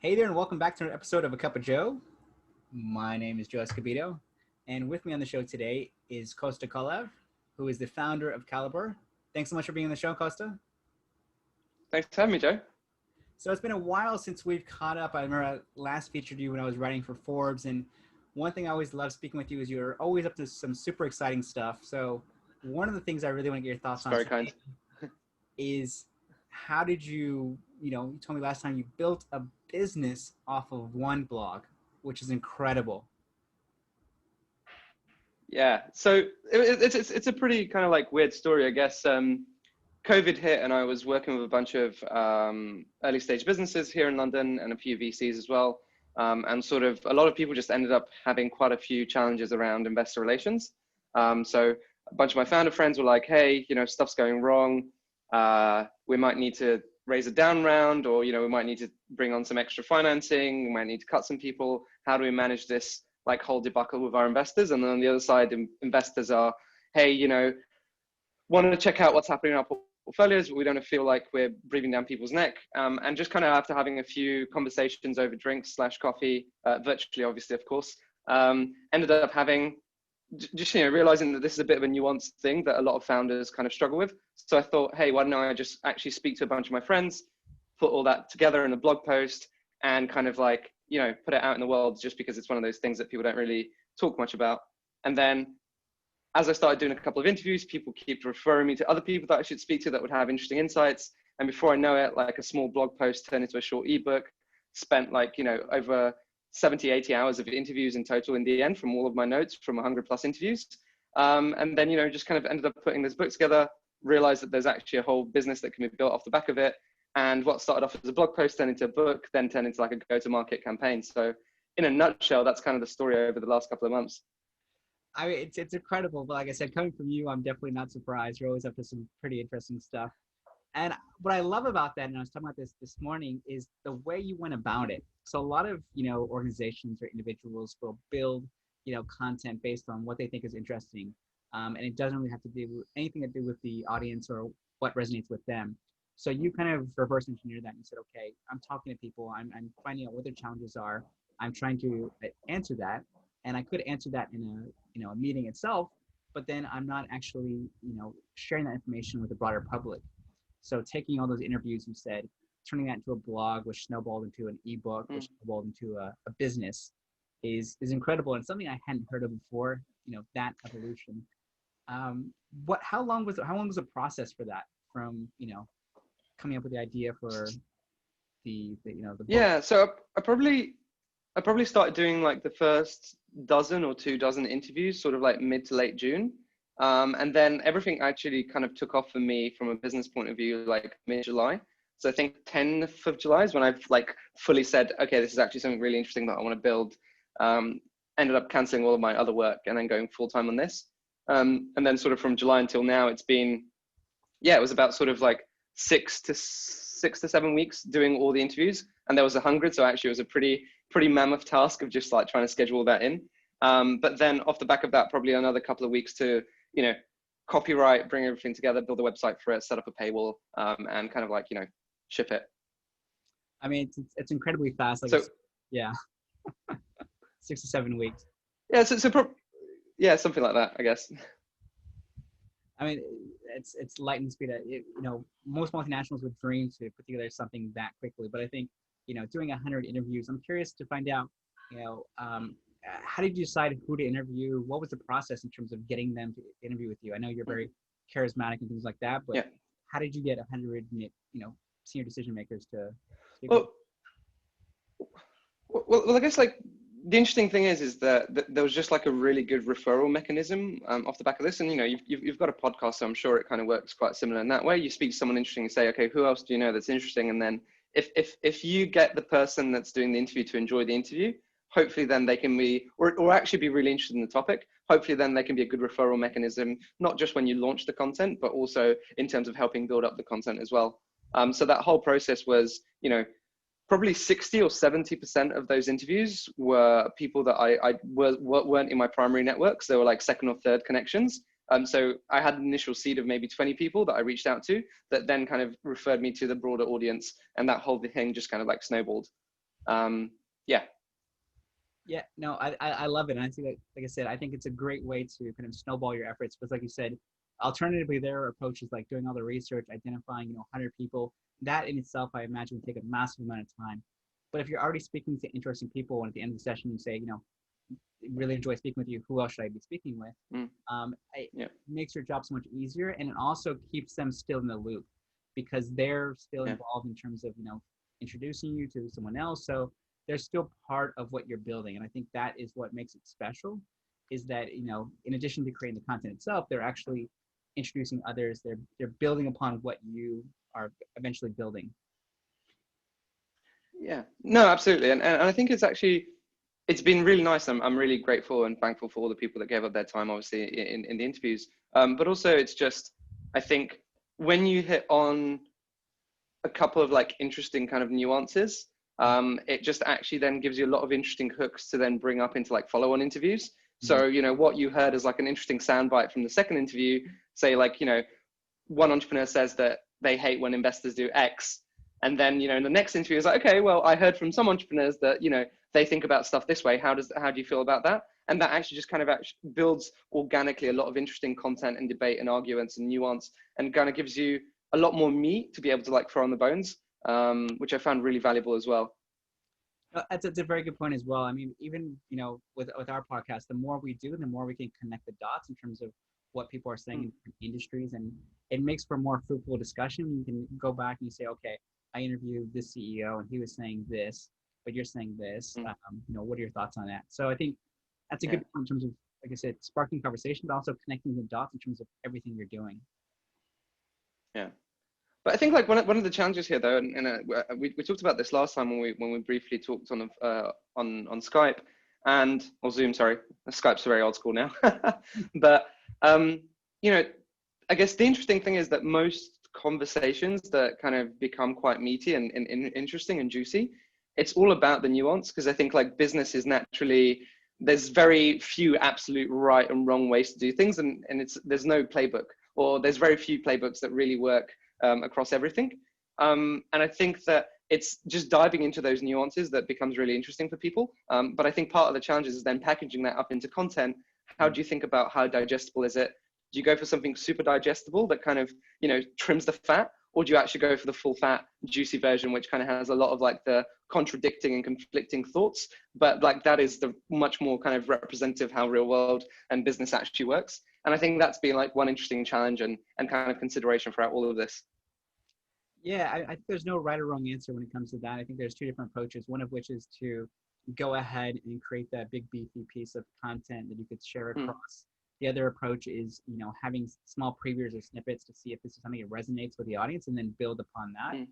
Hey there, and welcome back to an episode of A Cup of Joe. My name is Joe Escobedo, and with me on the show today is Kosta Kolev, who is the founder of Caliber. Thanks so much for being on the show, Kosta. Thanks for having me, Joe. So it's been a while since we've caught up. I remember I last featured you when I was writing for Forbes, and one thing I always love speaking with you is you're always up to some super exciting stuff. So one of the things I really want to get your thoughts It's on very today kind. is how did you told me last time you built a business off of one blog, which is incredible. Yeah, so it's a pretty kind of like weird story, I guess. COVID hit, and I was working with a bunch of early stage businesses here in London and a few VCs as well. And sort of a lot of people just ended up having quite a few challenges around investor relations. So a bunch of my founder friends were like, "Hey, stuff's going wrong. We might need to raise a down round, or we might need to bring on some extra financing. We might need to cut some people. How do we manage this like whole debacle with our investors?" And then on the other side, investors are, "Hey, want to check out what's happening in our portfolios, but we don't feel like we're breathing down people's neck." And just kind of after having a few conversations over drinks / coffee, virtually, obviously, of course, ended up having just realizing that this is a bit of a nuanced thing that a lot of founders kind of struggle with. So I thought, hey, why don't I just actually speak to a bunch of my friends, put all that together in a blog post, and kind of like put it out in the world, just because it's one of those things that people don't really talk much about. And then as I started doing a couple of interviews, people keep referring me to other people that I should speak to that would have interesting insights. And before I know it, like a small blog post turned into a short ebook, spent like, over 70, 80 hours of interviews in total in the end from all of my notes from 100 plus interviews. And then, just kind of ended up putting this book together, realized that there's actually a whole business that can be built off the back of it. And what started off as a blog post turned into a book, then turned into like a go-to-market campaign. So in a nutshell, that's kind of the story over the last couple of months. I mean, it's incredible, but like I said, coming from you, I'm definitely not surprised. You're always up to some pretty interesting stuff. And what I love about that, and I was talking about this morning, is the way you went about it. So a lot of organizations or individuals will build content based on what they think is interesting, and it doesn't really have to do anything to do with the audience or what resonates with them. So you kind of reverse engineer that and you said, okay, I'm talking to people, I'm finding out what their challenges are, I'm trying to answer that, and I could answer that in a meeting itself, but then I'm not actually sharing that information with the broader public. So taking all those interviews you said, turning that into a blog, which snowballed into an ebook, which snowballed into a business, is incredible and something I hadn't heard of before. That evolution. How long was the process for that from coming up with the idea for the book? Yeah, so I probably started doing like the first dozen or 2 dozen interviews sort of like mid to late June. And then everything actually kind of took off for me from a business point of view, like mid-July. So I think 10th of July is when I've like fully said, okay, this is actually something really interesting that I want to build. Ended up canceling all of my other work and then going full time on this. And then sort of from July until now, it's been, yeah, it was about sort of like 6 to 7 weeks doing all the interviews. And there was 100. So actually it was a pretty mammoth task of just like trying to schedule all that in. But then off the back of that, probably another couple of weeks to, copyright, bring everything together, build a website for it, set up a paywall, and kind of like, ship it. I mean, it's incredibly fast. Like, So yeah, 6 to 7 weeks. yeah, yeah, something like that, I guess. I mean, it's lightning speed. Most multinationals would dream to put together something that quickly, but I think doing 100 interviews. I'm curious to find out, how did you decide who to interview? What was the process in terms of getting them to interview with you? I know you're very charismatic and things like that, but Yeah. how did you get 100, senior decision makers to? Well, I guess like the interesting thing is that there was just like a really good referral mechanism off the back of this. And you've got a podcast, so I'm sure it kind of works quite similar in that way. You speak to someone interesting and say, okay, who else do you know that's interesting? And then if you get the person that's doing the interview to enjoy the interview, hopefully then they can be, or actually be really interested in the topic. Hopefully then they can be a good referral mechanism, not just when you launch the content, but also in terms of helping build up the content as well. So that whole process was, probably 60 or 70% of those interviews were people that I weren't in my primary networks. They were like second or third connections. So I had an initial seed of maybe 20 people that I reached out to that then kind of referred me to the broader audience, and that whole thing just kind of like snowballed. Yeah. Yeah, no, I love it. And I see that, like I said, I think it's a great way to kind of snowball your efforts. Because like you said, alternatively, there are approaches like doing all the research, identifying, 100 people. That in itself, I imagine, would take a massive amount of time. But if you're already speaking to interesting people, and at the end of the session, you say, really enjoy speaking with you. Who else should I be speaking with? Mm. It Yeah. makes your job so much easier, and it also keeps them still in the loop because they're still Yeah. involved in terms of introducing you to someone else. So they're still part of what you're building, and I think that is what makes it special. Is that in addition to creating the content itself, they're actually introducing others. They're building upon what you are eventually building. Yeah, no, absolutely. And I think it's been really nice. I'm really grateful and thankful for all the people that gave up their time, obviously, in the interviews. But also it's just, I think when you hit on a couple of like interesting kind of nuances, it just actually then gives you a lot of interesting hooks to then bring up into like follow-on interviews. So, what you heard as like an interesting soundbite from the second interview, say like, one entrepreneur says that they hate when investors do X. And then, in the next interview, it's like, okay, well, I heard from some entrepreneurs that, they think about stuff this way. How do you feel about that? And that actually just kind of builds organically a lot of interesting content and debate and arguments and nuance, and kind of gives you a lot more meat to be able to like throw on the bones, which I found really valuable as well. That's a very good point as well. I mean, even with our podcast, the more we do, the more we can connect the dots in terms of what people are saying in different industries, and it makes for more fruitful discussion. You can go back and you say, okay, I interviewed this CEO and he was saying this, but you're saying this. What are your thoughts on that? So I think that's a good point in terms of, like I said, sparking conversation, but also connecting the dots in terms of everything you're doing. Yeah. But I think like one of the challenges here though, and we talked about this last time when we briefly talked on Skype or Zoom. Sorry, Skype's very old school now. But I guess the interesting thing is that most conversations that kind of become quite meaty and interesting and juicy, it's all about the nuance, because I think like business is naturally, there's very few absolute right and wrong ways to do things, and there's no playbook, or there's very few playbooks that really work across everything. And I think that it's just diving into those nuances that becomes really interesting for people. But I think part of the challenge is then packaging that up into content. How do you think about how digestible is it? Do you go for something super digestible that kind of, trims the fat? Or do you actually go for the full fat, juicy version, which kind of has a lot of like the contradicting and conflicting thoughts, but like that is the much more kind of representative how real world and business actually works. And I think that's been like one interesting challenge and kind of consideration throughout all of this. Yeah, I think there's no right or wrong answer when it comes to that. I think there's two different approaches. One of which is to go ahead and create that big beefy piece of content that you could share across. The other approach is, having small previews or snippets to see if this is something that resonates with the audience, and then build upon that.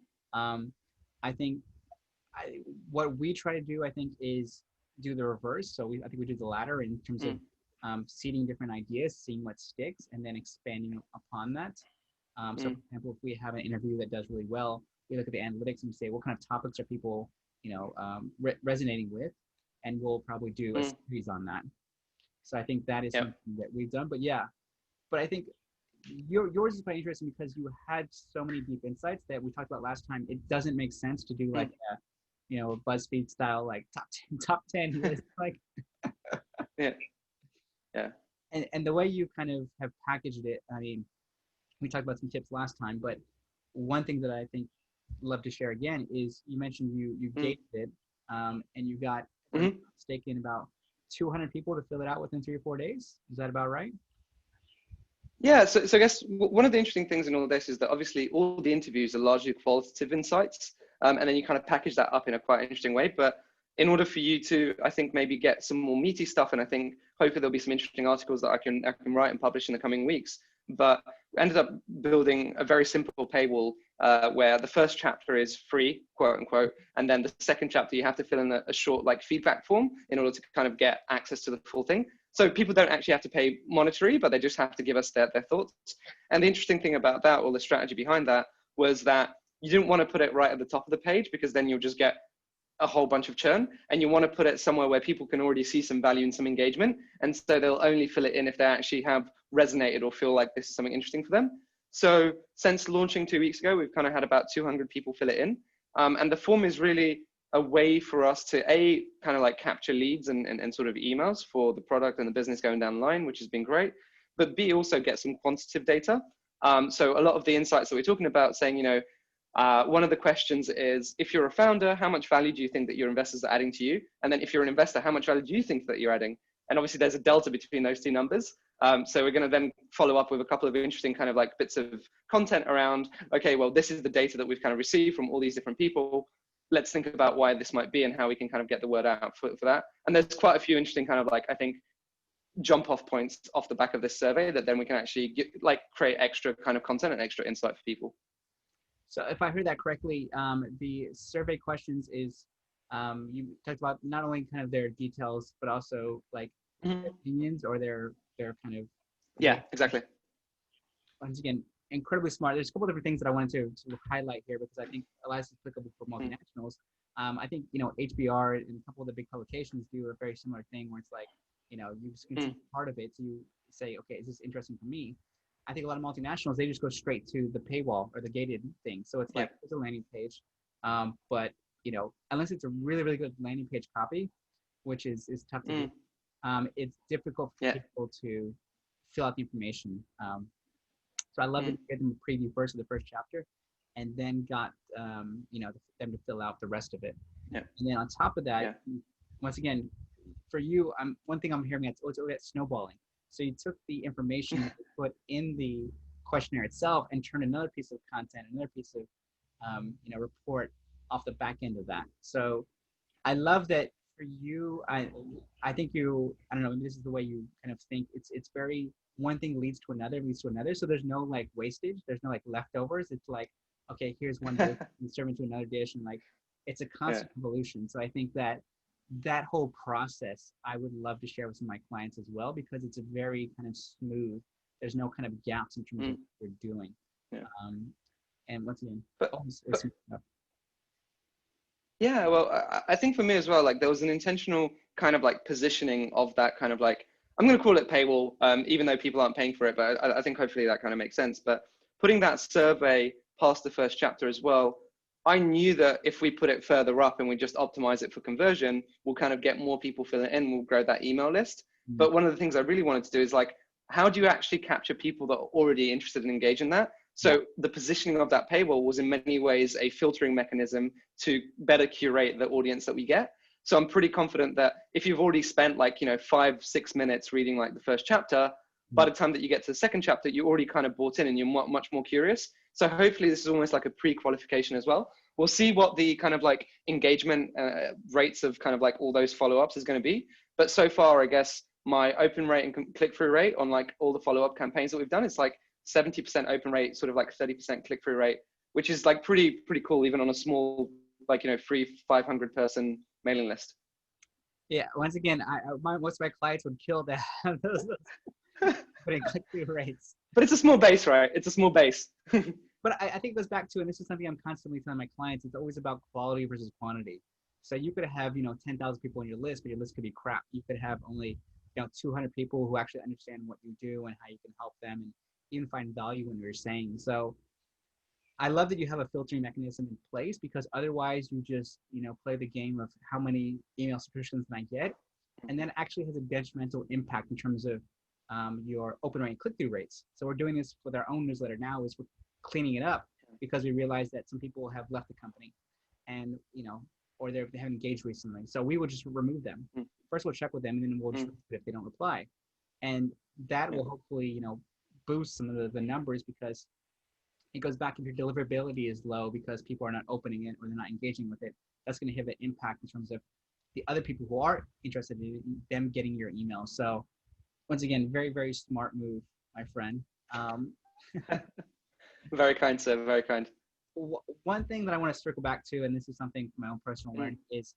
I think what we try to do, I think, is do the reverse. So I think we do the latter in terms of seeding different ideas, seeing what sticks, and then expanding upon that. So, for example, if we have an interview that does really well, we look at the analytics and say, what kind of topics are people, resonating with, and we'll probably do a series on that. So I think that is something that we've done. But I think yours is quite interesting because you had so many deep insights that we talked about last time. It doesn't make sense to do like a BuzzFeed style like top 10 list like. And the way you kind of have packaged it, I mean, we talked about some tips last time, but one thing that I think love to share again is you mentioned you gated it, and you got stake in about 200 people to fill it out within 3 or 4 days. Is that about right? Yeah, so I guess one of the interesting things in all of this is that obviously all the interviews are largely qualitative insights, and then you kind of package that up in a quite interesting way. But in order for you to, I think, maybe get some more meaty stuff, and I think hopefully there'll be some interesting articles that I can write and publish in the coming weeks. But we ended up building a very simple paywall where the first chapter is free, quote unquote, and then the second chapter you have to fill in a short like feedback form in order to kind of get access to the full thing. So people don't actually have to pay monetary, but they just have to give us their thoughts. And the interesting thing about that, or the strategy behind that, was that you didn't want to put it right at the top of the page, because then you'll just get a whole bunch of churn, and you want to put it somewhere where people can already see some value and some engagement. And so they'll only fill it in if they actually have resonated or feel like this is something interesting for them. So since launching 2 weeks ago, we've kind of had about 200 people fill it in. And the form is really, a way for us to kind of like capture leads and sort of emails for the product and the business going down the line, which has been great, but B, also get some quantitative data. So a lot of the insights that we're talking about, saying, one of the questions is, if you're a founder, how much value do you think that your investors are adding to you? And then if you're an investor, how much value do you think that you're adding? And obviously there's a delta between those two numbers. So we're going to then follow up with a couple of interesting kind of like bits of content around, okay, well, this is the data that we've kind of received from all these different people. Let's think about why this might be and how we can kind of get the word out for that. And there's quite a few interesting kind of like, I think, jump off points off the back of this survey that then we can actually create extra kind of content and extra insight for people. So if I heard that correctly, the survey questions is, you talked about not only kind of their details, but also like their opinions or their kind of. Yeah, exactly. Once again, incredibly smart. There's a couple different things that I wanted to sort of highlight here, because I think a lot is applicable for multinationals. I think, HBR and a couple of the big publications do a very similar thing where it's like, you just can see part of it. So you say, okay, is this interesting for me? I think a lot of multinationals, they just go straight to the paywall or the gated thing. So it's like, it's a landing page. But, unless it's a really, really good landing page copy, which is tough to do, it's difficult for people to fill out the information. So I love that you get them a preview first of the first chapter, and then got, them to fill out the rest of it. Yeah. And then on top of that, once again, for you, one thing I'm hearing it's snowballing. So you took the information you put in the questionnaire itself and turned another piece of content, another piece of, report off the back end of that. So I love that for you. I think I don't know, maybe this is the way you kind of think. It's very, one thing leads to another. So there's no like wastage. There's no like leftovers. It's like, okay, here's one dish and serve into another dish. And like, it's a constant evolution. So I think that whole process, I would love to share with some of my clients as well, because it's a very kind of smooth. There's no kind of gaps in terms of what they're doing. Yeah. And once again, yeah, well, I think for me as well, like there was an intentional kind of like positioning of that kind of like, I'm going to call it paywall, even though people aren't paying for it, but I think hopefully that kind of makes sense. But putting that survey past the first chapter as well, I knew that if we put it further up and we just optimize it for conversion, we'll kind of get more people filling in, we'll grow that email list. But one of the things I really wanted to do is like, how do you actually capture people that are already interested in engaging that? So the positioning of that paywall was in many ways a filtering mechanism to better curate the audience that we get. So I'm pretty confident that if you've already spent like, 5-6 minutes reading like the first chapter, by the time that you get to the second chapter, you're already kind of bought in and you're much more curious. So hopefully this is almost like a pre-qualification as well. We'll see what the kind of like engagement rates of kind of like all those follow-ups is going to be. But so far, I guess my open rate and click-through rate on like all the follow-up campaigns that we've done, it's like 70% open rate, sort of like 30% click-through rate, which is like pretty cool, even on a small, like, free 500 person mailing list. Yeah. Once again, most of my clients would kill to have those putting click-through rates. But it's a small base, right? It's a small base. But I think it goes back to, and this is something I'm constantly telling my clients, it's always about quality versus quantity. So you could have, 10,000 people on your list, but your list could be crap. You could have only, 200 people who actually understand what you do and how you can help them and even find value in what you're saying. So I love that you have a filtering mechanism in place, because otherwise you just, play the game of how many email subscriptions can I get? And then actually has a detrimental impact in terms of your open rate and click-through rates. So we're doing this with our own newsletter now, is we're cleaning it up, because we realize that some people have left the company and, or they haven't engaged recently. So we will just remove them. First we'll check with them, and then we'll just if they don't reply. And that will hopefully, boost some of the numbers, because it goes back, if your deliverability is low because people are not opening it or they're not engaging with it, that's going to have an impact in terms of the other people who are interested in them getting your email. So once again, very, very smart move, my friend. Very kind, sir. Very kind. One thing that I want to circle back to, and this is something from my own personal learning, is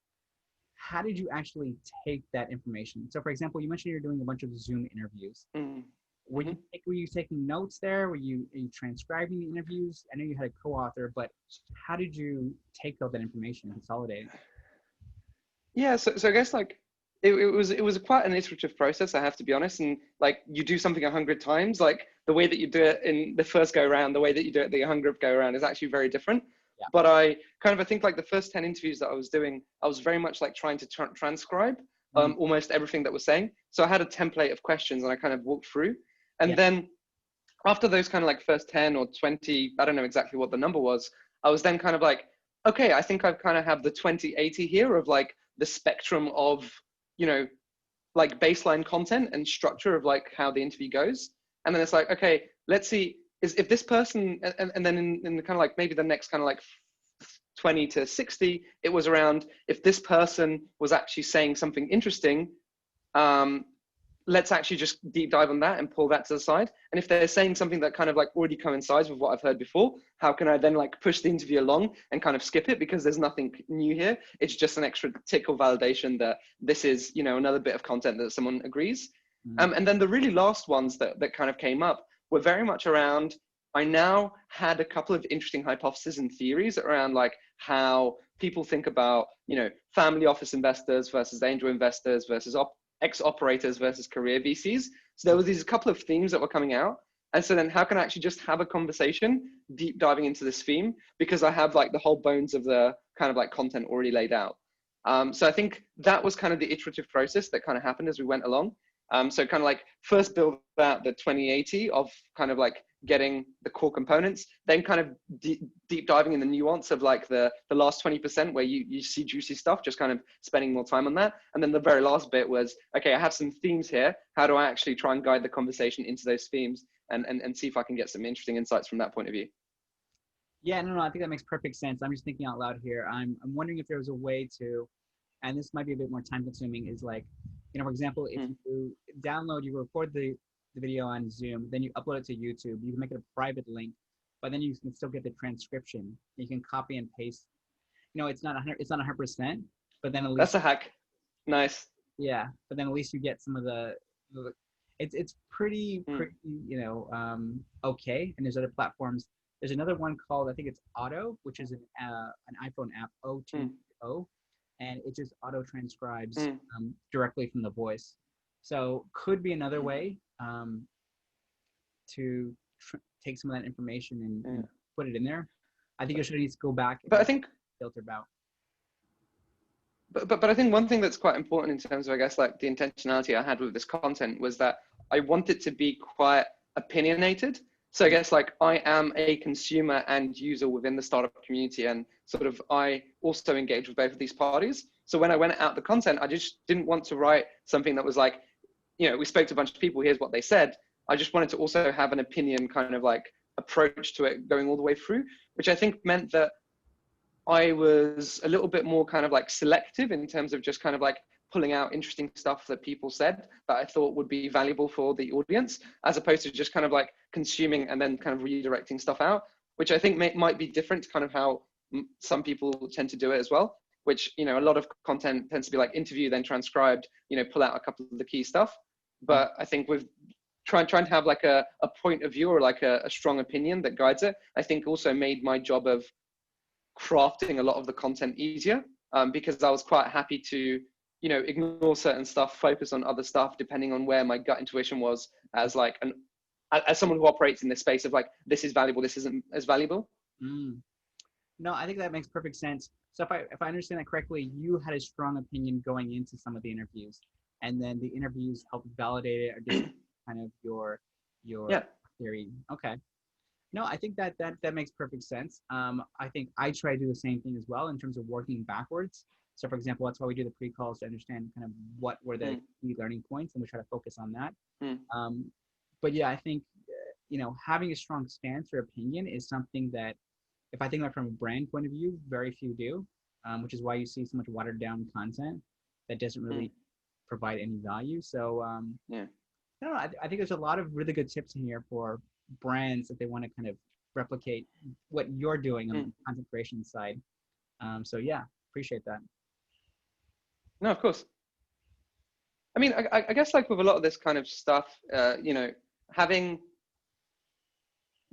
how did you actually take that information? So for example, you mentioned you're doing a bunch of Zoom interviews. Were you taking notes there? Are you transcribing the interviews? I know you had a co-author, but how did you take all that information and consolidate it? Yeah, so I guess like it was quite an iterative process, I have to be honest. And like you do something 100 times, like the way that you do it in the first go around, the way that you do it the 100th go around is actually very different. Yeah. But I think like the first 10 interviews that I was doing, I was very much like trying to transcribe almost everything that was saying. So I had a template of questions and I kind of walked through. And Yeah. then after those kind of like first 10 or 20, I don't know exactly what the number was, I was then kind of like, okay, I think I've kind of have the 20/80 here of like the spectrum of, you know, like baseline content and structure of like how the interview goes. And then it's like, okay, let's see, is if this person, and then in the kind of like maybe the next kind of like 20 to 60, it was around if this person was actually saying something interesting, let's actually just deep dive on that and pull that to the side. And if they're saying something that kind of like already coincides with what I've heard before, how can I then like push the interview along and kind of skip it because there's nothing new here? It's just an extra tick or validation that this is, you know, another bit of content that someone agrees. And then the really last ones that kind of came up were very much around, I now had a couple of interesting hypotheses and theories around like how people think about, you know, family office investors versus angel investors versus ex-operators versus career VCs. So there was these couple of themes that were coming out. And so then how can I actually just have a conversation deep diving into this theme? Because I have like the whole bones of the kind of like content already laid out. So I think that was kind of the iterative process that kind of happened as we went along. So kind of like first build out the 20/80 of kind of like getting the core components, then kind of deep diving in the nuance of like the last 20% where you see juicy stuff, just kind of spending more time on that. And then the very last bit was, okay, I have some themes here. How do I actually try and guide the conversation into those themes and see if I can get some interesting insights from that point of view? Yeah, no, I think that makes perfect sense. I'm just thinking out loud here. I'm wondering if there was a way to, and this might be a bit more time consuming, is like, you know, for example, if you download, you record the video on Zoom, then you upload it to YouTube, you can make it a private link, but then you can still get the transcription. You can copy and paste. You know, it's not 100%, but then at least That's a hack. Nice. yeah, but then at least you get some of the it's pretty, you know, okay. And there's other platforms. There's another one called, I think it's Auto, which is an iPhone app, O2O, and it just auto transcribes directly from the voice. So could be another way to take some of that information and put it in there. I think you should need to go back But I and think filter out. But I think one thing that's quite important in terms of, I guess, like the intentionality I had with this content was that I want it to be quite opinionated. So I guess like I am a consumer and user within the startup community, and sort of I also engage with both of these parties. So when I went out the content, I just didn't want to write something that was like, you know, we spoke to a bunch of people, here's what they said. I just wanted to also have an opinion kind of like approach to it going all the way through, which I think meant that I was a little bit more kind of like selective in terms of just kind of like pulling out interesting stuff that people said that I thought would be valuable for the audience, as opposed to just kind of like consuming and then kind of redirecting stuff out, which I think might be different to kind of how some people tend to do it as well, which, you know, a lot of content tends to be like interview, then transcribed, you know, pull out a couple of the key stuff. But I think with trying to have like a point of view or like a strong opinion that guides it, I think also made my job of crafting a lot of the content easier, because I was quite happy to, you know, ignore certain stuff, focus on other stuff, depending on where my gut intuition was as like as someone who operates in this space of like, this is valuable, this isn't as valuable. No, I think that makes perfect sense. So if I understand that correctly, you had a strong opinion going into some of the interviews, and then the interviews helped validate it or just kind of your theory. Okay. No, I think that makes perfect sense. I think I try to do the same thing as well in terms of working backwards. So for example, that's why we do the pre-calls to understand kind of what were the key learning points, and we try to focus on that. But yeah, I think, you know, having a strong stance or opinion is something that, if I think about from a brand point of view, very few do, which is why you see so much watered down content that doesn't really provide any value. So no, I think there's a lot of really good tips in here for brands that they want to kind of replicate what you're doing on the content creation side. So yeah, appreciate that. No, of course. I mean, I guess like with a lot of this kind of stuff, you know, having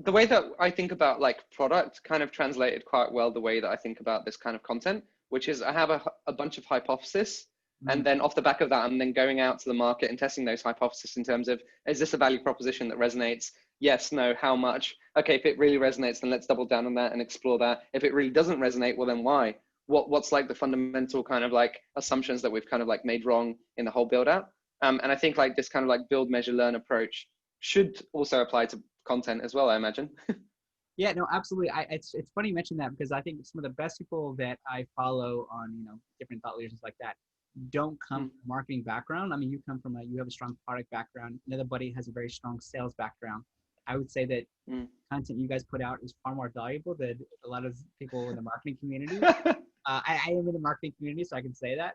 the way that I think about like product kind of translated quite well the way that I think about this kind of content, which is I have a bunch of hypotheses. And then off the back of that, I'm then going out to the market and testing those hypotheses in terms of, is this a value proposition that resonates? yes, no, how much? Okay, if it really resonates, then let's double down on that and explore that. If it really doesn't resonate, well, then why? What's like the fundamental kind of like assumptions that we've kind of like made wrong in the whole build out? And I think like this kind of like build, measure, learn approach should also apply to content as well, I imagine. Yeah, no, absolutely. It's funny you mention that because I think some of the best people that I follow on, different thought leaders like that don't come from a marketing background. I mean, you have a strong product background. Another buddy has a very strong sales background. I would say that content you guys put out is far more valuable than a lot of people in the marketing community. I am in the marketing community, so I can say that.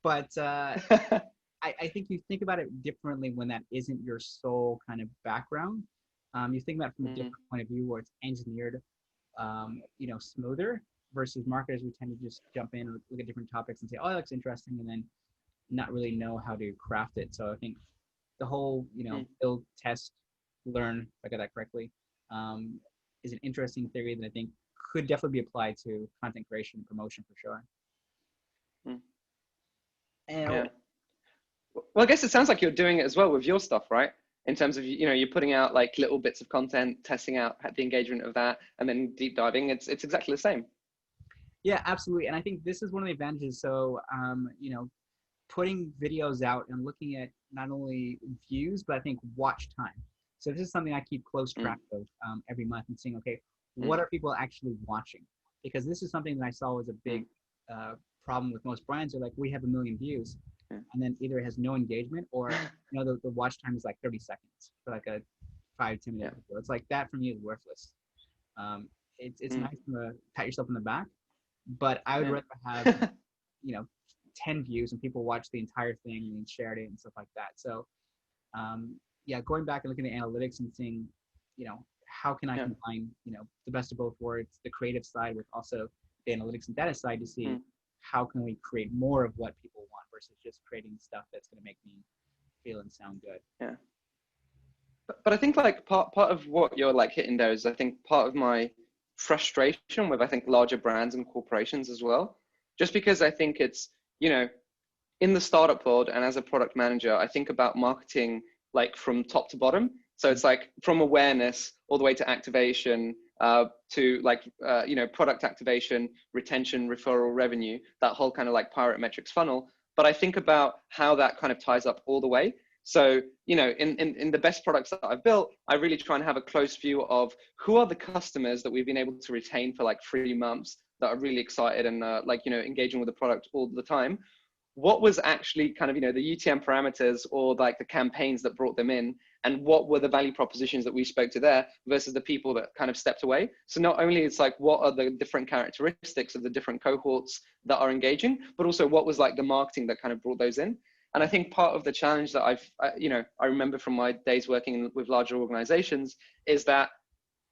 But I think you think about it differently when that isn't your sole kind of background. You think about it from a different point of view where it's engineered, smoother versus marketers who tend to just jump in and look at different topics and say, oh, that looks interesting, and then not really know how to craft it. So I think the whole, build, test, learn, if I got that correctly, is an interesting theory that I think could definitely be applied to content creation and promotion for sure. And Yeah. Well, I guess it sounds like you're doing it as well with your stuff, right? In terms of, you're putting out like little bits of content, testing out the engagement of that, and then deep diving. It's exactly the same. Yeah, absolutely. And I think this is one of the advantages. So, putting videos out and looking at not only views, but I think watch time. So this is something I keep close track of every month and seeing, okay, what are people actually watching? Because this is something that I saw was a big problem with most brands. Are like, we have 1 million views, and then either it has no engagement or the watch time is like 30 seconds for like a 5-10 minute video. It's like that for me is worthless. It's nice to pat yourself on the back, but I would rather have 10 views and people watch the entire thing and shared it and stuff like that. So going back and looking at analytics and seeing how can I combine the best of both worlds, the creative side with also the analytics and data side to see how can we create more of what people want versus just creating stuff that's going to make me feel and sound good. Yeah. But I think like part of what you're like hitting there is I think part of my frustration with I think larger brands and corporations as well, just because I think it's, in the startup world and as a product manager, I think about marketing like from top to bottom. So it's like from awareness all the way to activation, to like, product activation, retention, referral, revenue, that whole kind of like pirate metrics funnel. But I think about how that kind of ties up all the way. So, in the best products that I've built, I really try and have a close view of who are the customers that we've been able to retain for like 3 months that are really excited and engaging with the product all the time. What was actually kind of, the UTM parameters or like the campaigns that brought them in, and what were the value propositions that we spoke to there versus the people that kind of stepped away. So not only it's like, what are the different characteristics of the different cohorts that are engaging, but also what was like the marketing that kind of brought those in. And I think part of the challenge that I remember from my days working with larger organizations is that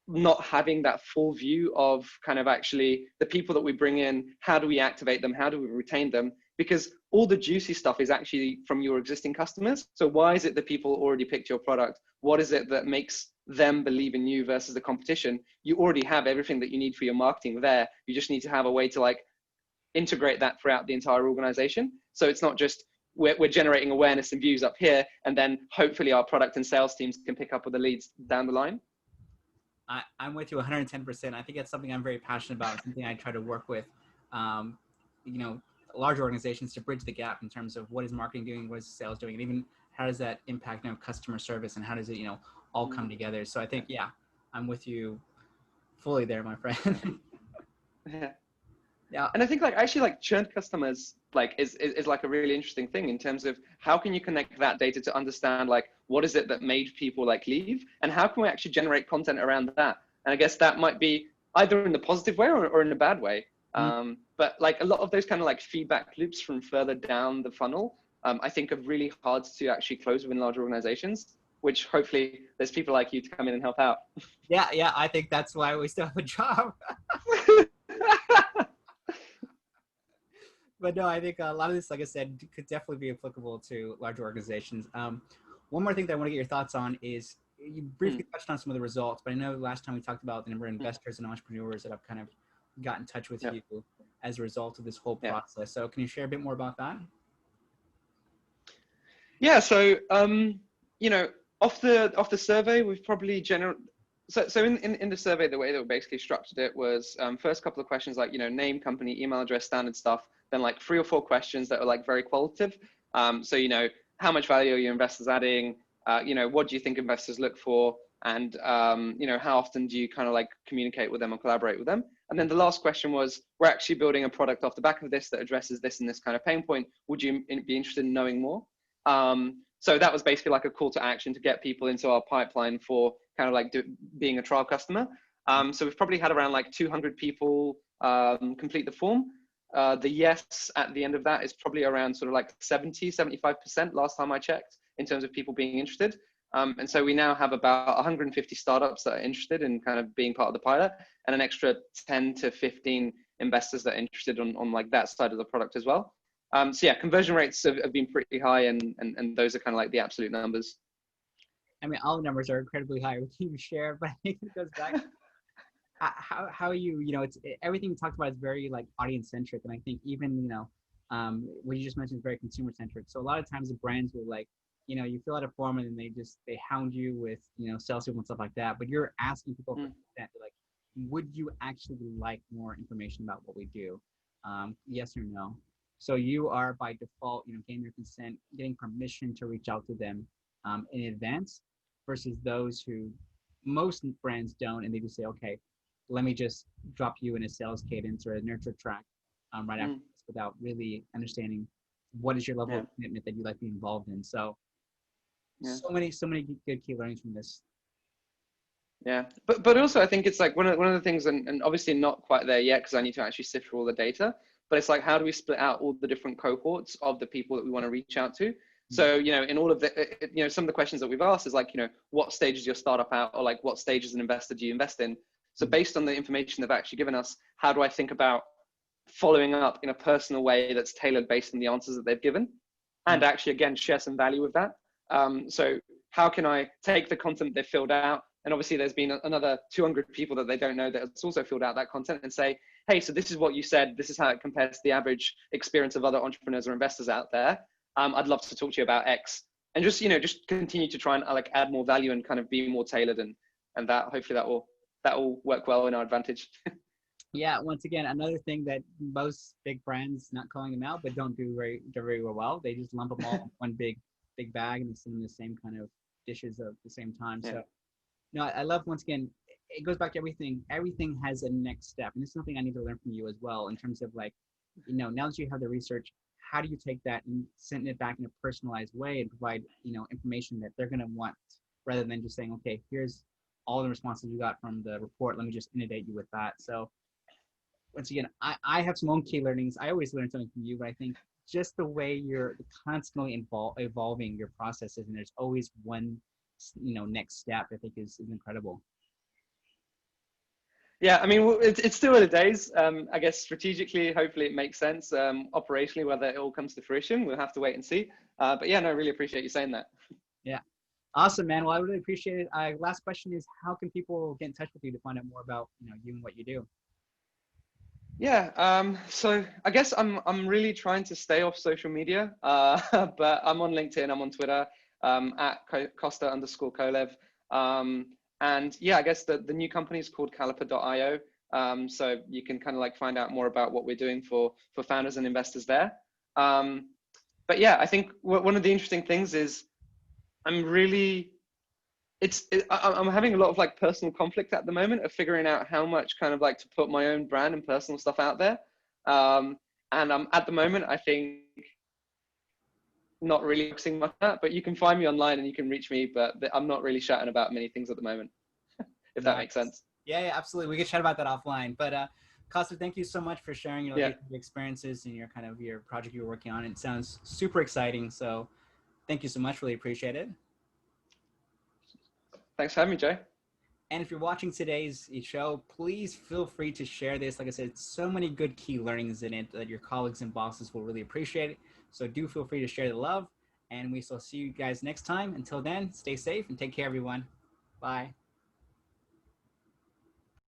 not having that full view of kind of actually the people that we bring in, how do we activate them? How do we retain them? Because all the juicy stuff is actually from your existing customers. So why is it that people already picked your product? What is it that makes them believe in you versus the competition? You already have everything that you need for your marketing there. You just need to have a way to like integrate that throughout the entire organization. So it's not just we're generating awareness and views up here, and then hopefully our product and sales teams can pick up with the leads down the line. I'm with you 110%. I think that's something I'm very passionate about, something I try to work with, large organizations to bridge the gap in terms of what is marketing doing, what is sales doing, and even how does that impact customer service, and how does it all come together. So I think I'm with you fully there, my friend. Yeah. And I think like actually like churned customers like is like a really interesting thing in terms of how can you connect that data to understand like what is it that made people like leave, and how can we actually generate content around that. And I guess that might be either in the positive way or in a bad way. But like a lot of those kind of like feedback loops from further down the funnel, I think are really hard to actually close within larger organizations, which hopefully there's people like you to come in and help out. Yeah. I think that's why we still have a job. But no, I think a lot of this, like I said, could definitely be applicable to larger organizations. One more thing that I want to get your thoughts on is you briefly touched on some of the results, but I know last time we talked about the number of investors and entrepreneurs that have kind of got in touch with you as a result of this whole process. So can you share a bit more about that? Yeah. So, Off the survey, we've probably so in the survey, the way that we basically structured it was first couple of questions like, name, company, email address, standard stuff, then like 3 or 4 questions that are like very qualitative. So, how much value are your investors adding? What do you think investors look for? And, how often do you kind of like communicate with them or collaborate with them? And then the last question was, we're actually building a product off the back of this that addresses this and this kind of pain point. Would you be interested in knowing more? So that was basically like a call to action to get people into our pipeline for kind of like being a trial customer. So we've probably had around like 200 people complete the form. The yes at the end of that is probably around sort of like 75% last time I checked in terms of people being interested. And so we now have about 150 startups that are interested in kind of being part of the pilot, and an extra 10 to 15 investors that are interested on like that side of the product as well. So yeah, conversion rates have been pretty high, and those are kind of like the absolute numbers. I mean, all the numbers are incredibly high with you share, but I think it goes back to how everything you talked about is very like audience centric, and I think even what you just mentioned is very consumer centric. So a lot of times the brands will like, you fill out a form and then they hound you with sales people and stuff like that. But you're asking people for consent, like, would you actually like more information about what we do? Yes or no. So you are by default, getting their consent, getting permission to reach out to them in advance, versus those who most brands don't, and they just say, okay, let me just drop you in a sales cadence or a nurture track right after this, without really understanding what is your level of commitment that you'd like to be involved in. So, so many good key learnings from this. Yeah, but also I think it's like one of the things, and obviously not quite there yet because I need to actually sift through all the data. But it's like, how do we split out all the different cohorts of the people that we want to reach out to? So, in all of the, some of the questions that we've asked is like, what stage is your startup at, or like what stage as an investor do you invest in? So based on the information they've actually given us, how do I think about following up in a personal way that's tailored based on the answers that they've given, and actually, again, share some value with that? So how can I take the content they've filled out, and obviously there's been another 200 people that they don't know that's also filled out that content, and say, hey, so this is what you said, this is how it compares to the average experience of other entrepreneurs or investors out there. I'd love to talk to you about X, and just just continue to try and like add more value and kind of be more tailored, and that hopefully that will work well in our advantage. Yeah, once again, another thing that most big brands, not calling them out, but don't do very well. They just lump them all in one big bag and they send them the same kind of dishes at the same time. Yeah. So no, I love, once again, it goes back to everything. Everything has a next step, and this is something I need to learn from you as well, in terms of like, now that you have the research, how do you take that and send it back in a personalized way and provide, information that they're going to want, rather than just saying, okay, here's all the responses you got from the report, let me just inundate you with that. So once again, I have some own key learnings. I always learn something from you, but I think just the way you're constantly evolving your processes, and there's always one, next step, I think is incredible. Yeah, I mean, it's still early days. I guess strategically, hopefully it makes sense. Operationally, whether it all comes to fruition, we'll have to wait and see. But yeah, no, I really appreciate you saying that. Yeah. Awesome, man. Well, I really appreciate it. Last question is, how can people get in touch with you to find out more about, you and what you do? Yeah, so I guess I'm really trying to stay off social media, but I'm on LinkedIn, I'm on Twitter, at Kosta_Kolev. And yeah, I guess the new company is called Caliper.io. So you can kind of like find out more about what we're doing for founders and investors there. But yeah, I think one of the interesting things is I'm having a lot of like personal conflict at the moment of figuring out how much kind of like to put my own brand and personal stuff out there. And I'm at the moment, I think, not really focusing much on that, but you can find me online and you can reach me, but I'm not really chatting about many things at the moment, if that makes sense. Yeah, absolutely. We can chat about that offline, but Kosta, thank you so much for sharing your experiences and your project you're working on. It sounds super exciting. So thank you so much. Really appreciate it. Thanks for having me, Joe. And if you're watching today's show, please feel free to share this. Like I said, so many good key learnings in it that your colleagues and bosses will really appreciate it. So do feel free to share the love, and we shall see you guys next time. Until then, stay safe and take care, everyone. Bye.